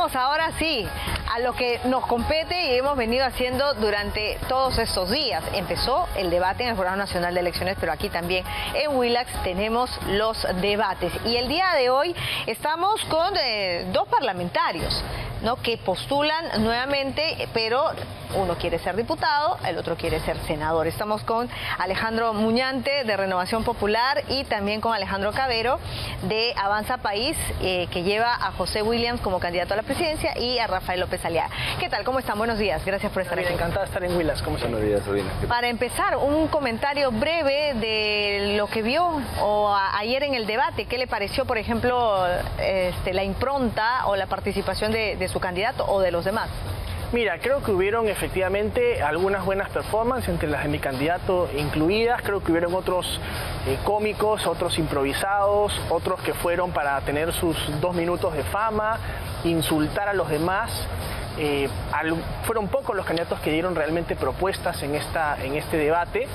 Vamos ahora sí a lo que nos compete y hemos venido haciendo durante todos estos días. Empezó el debate en el Jurado Nacional de Elecciones, pero aquí también en Willax tenemos los debates. Y el día de hoy estamos con dos parlamentarios, ¿no?, que postulan nuevamente, pero uno quiere ser diputado, el otro quiere ser senador. Estamos con Alejandro Muñante de Renovación Popular y también con Alejandro Cavero de Avanza País, que lleva a José Williams como candidato a la presidencia y a Rafael López Aliaga. ¿Qué tal? ¿Cómo están? Buenos días. Gracias por estar aquí. Encantado de estar en Willax. ¿Cómo están? Buenos días, Sabina. Para empezar, un comentario breve de lo que vio ayer en el debate. ¿Qué le pareció, por ejemplo, la impronta o la participación de su candidato o de los demás? Mira, creo que hubieron efectivamente algunas buenas performances, entre las de mi candidato incluidas. Creo que hubieron otros cómicos, otros improvisados, otros que fueron para tener sus 2 minutos de fama, insultar a los demás. Fueron pocos los candidatos que dieron realmente propuestas en este debate,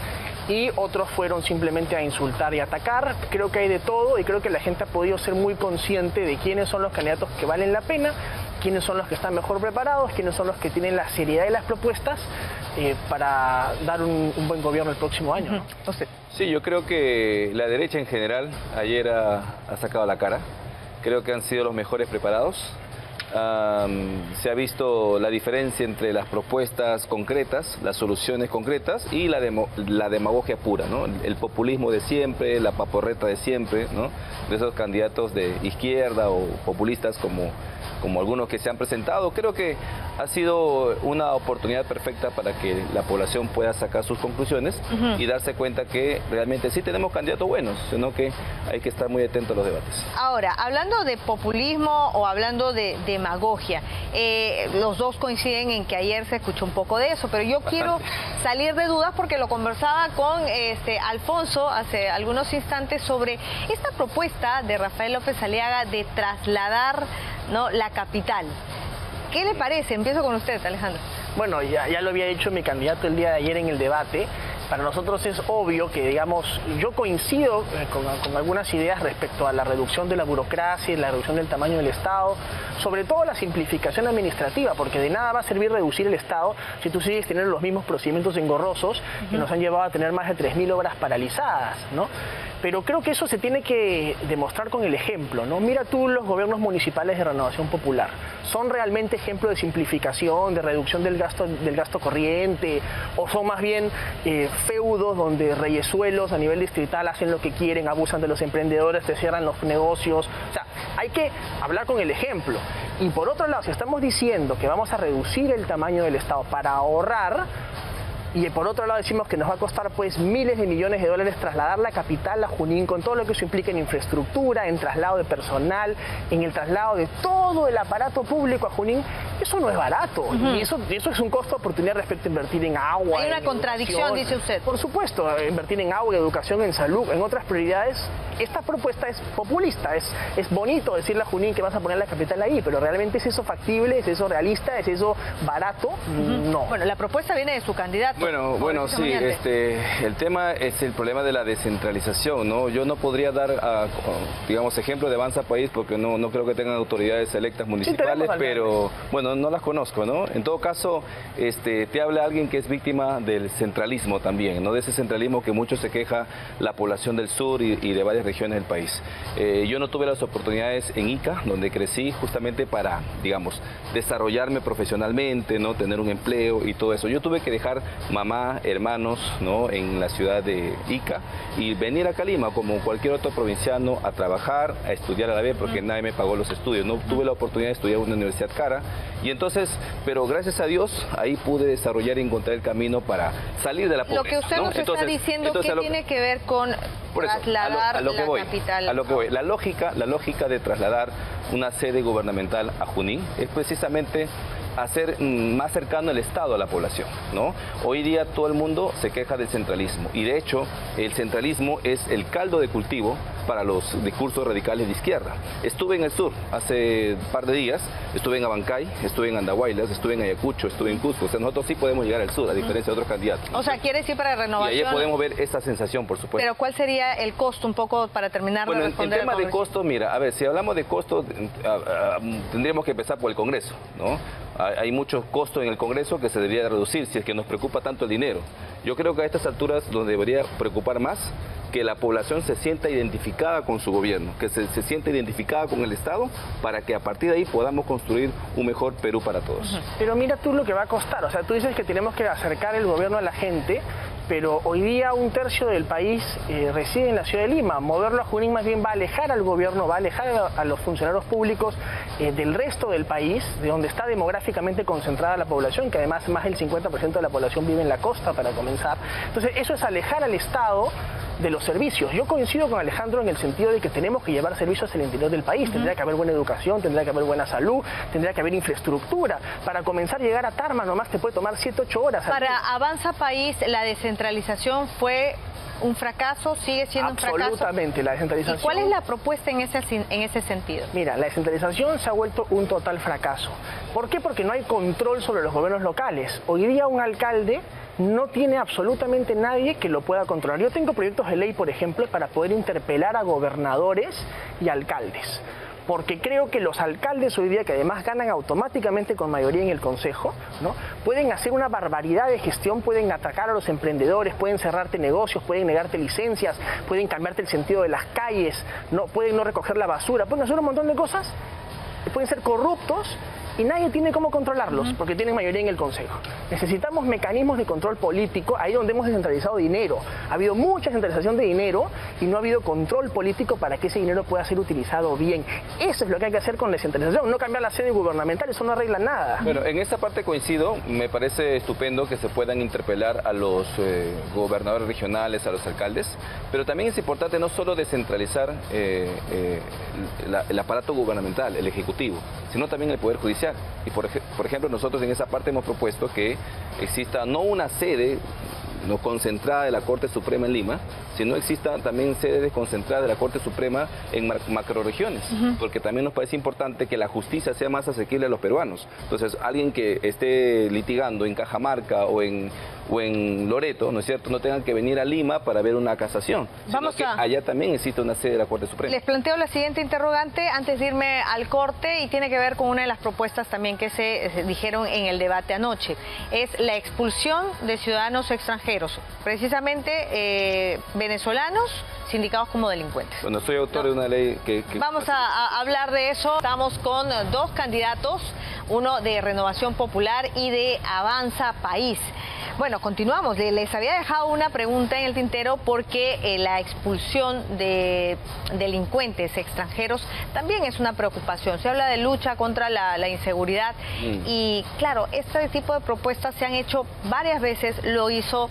y otros fueron simplemente a insultar y atacar. Creo que hay de todo y creo que la gente ha podido ser muy consciente de quiénes son los candidatos que valen la pena, quiénes son los que están mejor preparados, quiénes son los que tienen la seriedad de las propuestas para dar un buen gobierno el próximo año, ¿no? Sí, yo creo que la derecha en general ayer ha sacado la cara. Creo que han sido los mejores preparados. Se ha visto la diferencia entre las propuestas concretas, las soluciones concretas y la demagogia pura, ¿no? El populismo de siempre, la paporreta de siempre, ¿no?, de esos candidatos de izquierda o populistas como algunos que se han presentado. Creo que ha sido una oportunidad perfecta para que la población pueda sacar sus conclusiones y darse cuenta que realmente sí tenemos candidatos buenos, sino que hay que estar muy atentos a los debates. Ahora, hablando de populismo o hablando de demagogia, los dos coinciden en que ayer se escuchó un poco de eso, pero yo quiero salir de dudas porque lo conversaba con Alfonso hace algunos instantes sobre esta propuesta de Rafael López Aliaga de trasladar, ¿no?, la capital. ¿Qué le parece? Empiezo con usted, Alejandro. Bueno, ya lo había dicho mi candidato el día de ayer en el debate. Para nosotros es obvio que, digamos, yo coincido con algunas ideas respecto a la reducción de la burocracia y la reducción del tamaño del Estado, sobre todo la simplificación administrativa, porque de nada va a servir reducir el Estado si tú sigues teniendo los mismos procedimientos engorrosos que nos han llevado a tener más de 3.000 obras paralizadas, ¿no? Pero creo que eso se tiene que demostrar con el ejemplo, ¿no? Mira tú los gobiernos municipales de Renovación Popular. ¿Son realmente ejemplo de simplificación, de reducción del gasto corriente? ¿O son más bien feudos donde reyesuelos a nivel distrital hacen lo que quieren, abusan de los emprendedores, te cierran los negocios? O sea, hay que hablar con el ejemplo. Y por otro lado, si estamos diciendo que vamos a reducir el tamaño del Estado para ahorrar, y por otro lado decimos que nos va a costar pues miles de millones de dólares trasladar la capital a Junín, con todo lo que eso implica en infraestructura, en traslado de personal, en el traslado de todo el aparato público a Junín, eso no es barato. Y eso es un costo de oportunidad respecto a invertir en agua. Hay una contradicción, dice usted. Por supuesto, invertir en agua, en educación, en salud, en otras prioridades. Esta propuesta es populista, es bonito decirle a Junín que vas a poner la capital ahí, pero ¿realmente es eso factible? ¿Es eso realista? ¿Es eso barato? No. Bueno, la propuesta viene de su candidato. Bueno, sí, el tema es el problema de la descentralización, ¿no? Yo no podría dar, digamos, ejemplo de Avanza País porque no creo que tengan autoridades electas municipales, pero bueno, no las conozco, ¿no? En todo caso, te habla alguien que es víctima del centralismo también, ¿no? De ese centralismo que mucho se queja la población del sur y de varias regiones del país. Yo no tuve las oportunidades en Ica, donde crecí, justamente para, digamos, desarrollarme profesionalmente, ¿no? Tener un empleo y todo eso. Yo tuve que dejar mamá, hermanos, ¿no?, en la ciudad de Ica y venir acá a Lima como cualquier otro provinciano a trabajar, a estudiar a la vez, porque nadie me pagó los estudios. No tuve la oportunidad de estudiar en una universidad cara y entonces, pero gracias a Dios ahí pude desarrollar y encontrar el camino para salir de la pobreza. Lo que usted nos está diciendo, ¿qué tiene que ver con trasladar la capital? A lo que voy. La lógica de trasladar una sede gubernamental a Junín es precisamente hacer más cercano el Estado a la población, ¿no? Hoy día todo el mundo se queja del centralismo y de hecho el centralismo es el caldo de cultivo para los discursos radicales de izquierda. Estuve en el sur hace un par de días, estuve en Abancay, estuve en Andahuaylas, estuve en Ayacucho, estuve en Cusco. O sea, nosotros sí podemos llegar al sur, a diferencia de otros candidatos. O sea, quiere decir para Renovación. Y ahí podemos ver esa sensación, por supuesto. Pero ¿cuál sería el costo un poco para terminar de responder? Bueno, en tema de costo, mira, a ver, si hablamos de costo, tendríamos que empezar por el Congreso, ¿no? Hay muchos costos en el Congreso que se debería reducir si es que nos preocupa tanto el dinero. Yo creo que a estas alturas nos debería preocupar más que la población se sienta identificada con su gobierno, que se sienta identificada con el Estado, para que a partir de ahí podamos construir un mejor Perú para todos. Pero mira tú lo que va a costar, o sea, tú dices que tenemos que acercar el gobierno a la gente, pero hoy día 1/3 del país reside en la ciudad de Lima. Moverlo a Junín más bien va a alejar al gobierno, va a alejar a los funcionarios públicos del resto del país, de donde está demográficamente concentrada la población, que además más del 50% de la población vive en la costa para comenzar. Entonces eso es alejar al Estado de los servicios. Yo coincido con Alejandro en el sentido de que tenemos que llevar servicios al interior del país. Tendría que haber buena educación, tendría que haber buena salud, tendría que haber infraestructura. Para comenzar a llegar a Tarma nomás te puede tomar 7, 8 horas. Para Avanza País, la descentralización fue un fracaso, sigue siendo un fracaso. Absolutamente, la descentralización. ¿Y cuál es la propuesta en ese sentido? Mira, la descentralización se ha vuelto un total fracaso. ¿Por qué? Porque no hay control sobre los gobiernos locales. Hoy día un alcalde no tiene absolutamente nadie que lo pueda controlar. Yo tengo proyectos de ley, por ejemplo, para poder interpelar a gobernadores y alcaldes. Porque creo que los alcaldes hoy día, que además ganan automáticamente con mayoría en el Consejo, ¿no?, pueden hacer una barbaridad de gestión, pueden atacar a los emprendedores, pueden cerrarte negocios, pueden negarte licencias, pueden cambiarte el sentido de las calles, no, pueden no recoger la basura, pueden hacer un montón de cosas, pueden ser corruptos y nadie tiene cómo controlarlos porque tienen mayoría en el Consejo. Necesitamos mecanismos de control político, ahí donde hemos descentralizado dinero. Ha habido mucha centralización de dinero y no ha habido control político para que ese dinero pueda ser utilizado bien. Eso es lo que hay que hacer con la descentralización, no cambiar la sede gubernamental, eso no arregla nada. Bueno, en esa parte coincido, me parece estupendo que se puedan interpelar a los gobernadores regionales, a los alcaldes, pero también es importante no solo descentralizar el aparato gubernamental, el ejecutivo, sino también el Poder Judicial. Y por ejemplo, nosotros en esa parte hemos propuesto que exista no una sede no concentrada de la Corte Suprema en Lima, sino exista también sede concentrada de la Corte Suprema en macroregiones, porque también nos parece importante que la justicia sea más asequible a los peruanos. Entonces, alguien que esté litigando en Cajamarca o en Loreto, ¿no es cierto?, no tengan que venir a Lima para ver una casación, sino que allá también existe una sede de la Corte Suprema. Les planteo la siguiente interrogante antes de irme al corte y tiene que ver con una de las propuestas también que se dijeron en el debate anoche. Es la expulsión de ciudadanos extranjeros, precisamente venezolanos sindicados como delincuentes. Bueno, soy autor de una ley que... Vamos a hablar de eso. Estamos con dos candidatos, uno de Renovación Popular y de Avanza País. Bueno, continuamos. Les había dejado una pregunta en el tintero porque la expulsión de delincuentes extranjeros también es una preocupación. Se habla de lucha contra la inseguridad y claro, este tipo de propuestas se han hecho varias veces, lo hizo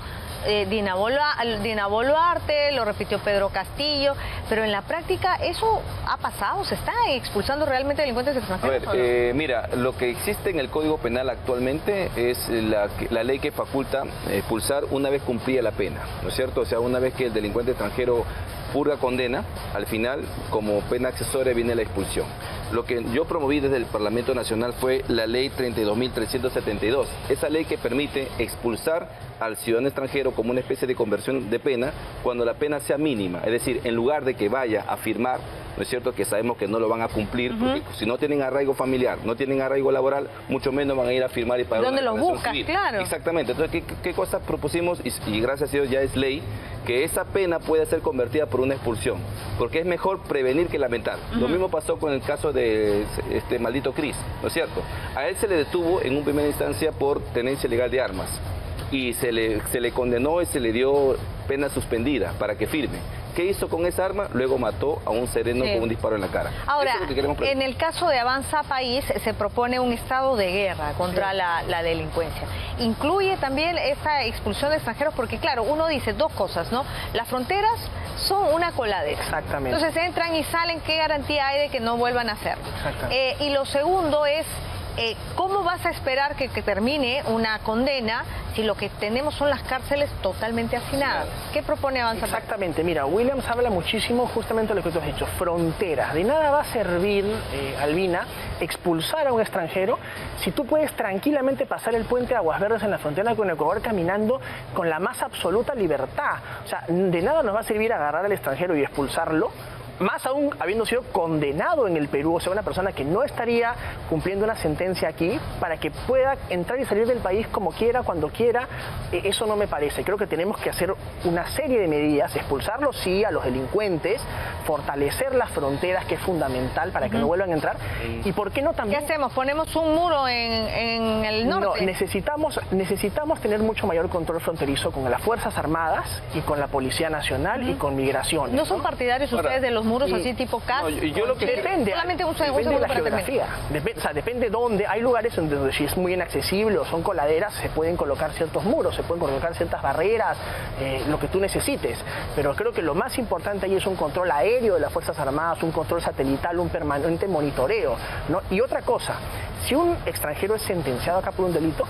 Dina Boluarte, lo repitió Pedro Castillo, pero en la práctica eso ha pasado, ¿se están expulsando realmente delincuentes extranjeros? A ver, mira, lo que existe en el Código Penal actualmente es la ley que faculta expulsar una vez cumplida la pena, ¿no es cierto? O sea, una vez que el delincuente extranjero purga condena, al final, como pena accesoria, viene la expulsión. Lo que yo promoví desde el Parlamento Nacional fue la ley 32.372, esa ley que permite expulsar al ciudadano extranjero como una especie de conversión de pena cuando la pena sea mínima, es decir, en lugar de que vaya a firmar, ¿no es cierto?, que sabemos que no lo van a cumplir, porque si no tienen arraigo familiar, no tienen arraigo laboral, mucho menos van a ir a firmar y pagar ¿dónde una los declaración buscas? civil. Claro. Exactamente. Entonces, ¿qué cosas propusimos? Y gracias a Dios ya es ley, que esa pena pueda ser convertida por una expulsión, porque es mejor prevenir que lamentar. Lo mismo pasó con el caso de este maldito Cris, ¿no es cierto? A él se le detuvo en una primera instancia por tenencia ilegal de armas y se le condenó y se le dio pena suspendida para que firme. ¿Qué hizo con esa arma? Luego mató a un sereno con un disparo en la cara. Ahora, en el caso de Avanza País se propone un estado de guerra contra la delincuencia. Incluye también esta expulsión de extranjeros porque, claro, uno dice dos cosas, ¿no? Las fronteras son una coladera. Exactamente. Entonces entran y salen, ¿qué garantía hay de que no vuelvan a hacerlo? Y lo segundo es ¿Cómo vas a esperar que termine una condena si lo que tenemos son las cárceles totalmente hacinadas? ¿Qué propone Avanza País? Exactamente, mira, Williams habla muchísimo justamente de lo que tú has dicho, fronteras. De nada va a servir, Albina, expulsar a un extranjero si tú puedes tranquilamente pasar el puente de Aguas Verdes en la frontera con Ecuador caminando con la más absoluta libertad. O sea, de nada nos va a servir agarrar al extranjero y expulsarlo, más aún habiendo sido condenado en el Perú, o sea, una persona que no estaría cumpliendo una sentencia aquí, para que pueda entrar y salir del país como quiera, cuando quiera. Eso no me parece. Creo que tenemos que hacer una serie de medidas, expulsarlos sí a los delincuentes, fortalecer las fronteras, que es fundamental para que no vuelvan a entrar, y por qué no también... ¿Qué hacemos? ¿Ponemos un muro en el norte? No, necesitamos tener mucho mayor control fronterizo con las Fuerzas Armadas y con la Policía Nacional y con Migración. ¿No son partidarios ustedes de los muros así tipo CAS? No, yo lo que depende, solamente depende de la geografía, depende dónde. Hay lugares donde si es muy inaccesible o son coladeras, se pueden colocar ciertos muros, se pueden colocar ciertas barreras, lo que tú necesites. Pero creo que lo más importante ahí es un control aéreo de las Fuerzas Armadas, un control satelital, un permanente monitoreo, ¿no? Y otra cosa, si un extranjero es sentenciado acá por un delito,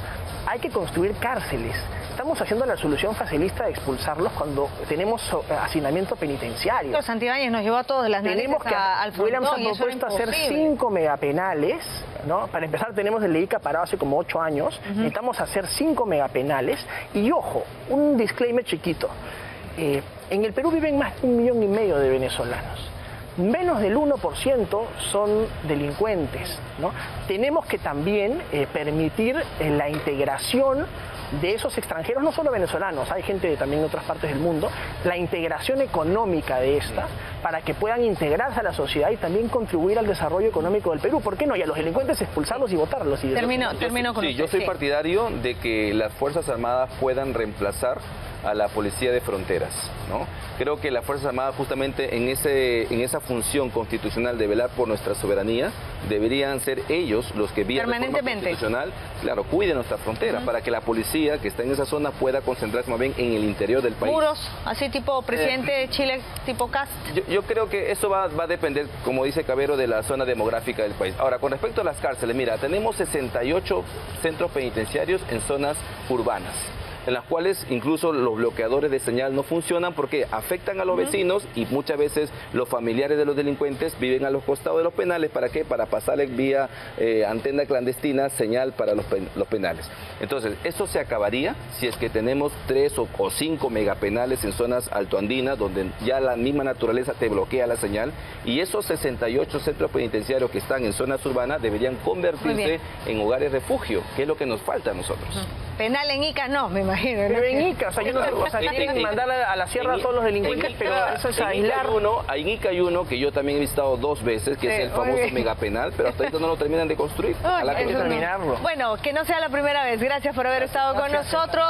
hay que construir cárceles. Estamos haciendo la solución facilista de expulsarlos cuando tenemos hacinamiento penitenciario. Santibáñez nos llevó a todos de las narices al frontón, Williams ha propuesto hacer 5 megapenales, ¿no? Para empezar, tenemos el ICA parado hace como 8 años. Necesitamos hacer 5 megapenales. Y ojo, un disclaimer chiquito. En el Perú viven más de 1,5 millones de venezolanos. Menos del 1% son delincuentes, ¿no? Tenemos que también permitir la integración de esos extranjeros, no solo venezolanos, hay gente también de otras partes del mundo, la integración económica de esta, para que puedan integrarse a la sociedad y también contribuir al desarrollo económico del Perú. ¿Por qué no? Y a los delincuentes expulsarlos y votarlos. Termino con usted. Yo soy partidario de que las Fuerzas Armadas puedan reemplazar a la Policía de Fronteras, ¿no? Creo que las Fuerzas Armadas justamente en esa función constitucional de velar por nuestra soberanía, deberían ser ellos los que vía reforma constitucional, claro, cuiden nuestra frontera, para que la policía que está en esa zona pueda concentrarse más bien en el interior del país. Muros, así tipo presidente de Chile, tipo Cast. Yo creo que eso va a depender, como dice Cabero, de la zona demográfica del país. Ahora, con respecto a las cárceles, mira, tenemos 68 centros penitenciarios en zonas urbanas, en las cuales incluso los bloqueadores de señal no funcionan porque afectan a los vecinos y muchas veces los familiares de los delincuentes viven a los costados de los penales. ¿Para qué? Para pasarles vía antena clandestina señal para los penales. Entonces, eso se acabaría si es que tenemos 3 o 5 megapenales en zonas altoandinas, donde ya la misma naturaleza te bloquea la señal, y esos 68 centros penitenciarios que están en zonas urbanas deberían convertirse en hogares refugio, que es lo que nos falta a nosotros. Penal en Ica no, me imagino. Pero en Ica, o sea, yo no sé, o sea, quieren mandar a la sierra a todos los delincuentes, pero eso es aislar. En Ica hay uno que yo también he visitado 2 veces, que es el famoso megapenal, pero hasta ahorita no lo terminan de construir. Hay que terminarlo. Bueno, que no sea la primera vez. Gracias por haber estado con nosotros.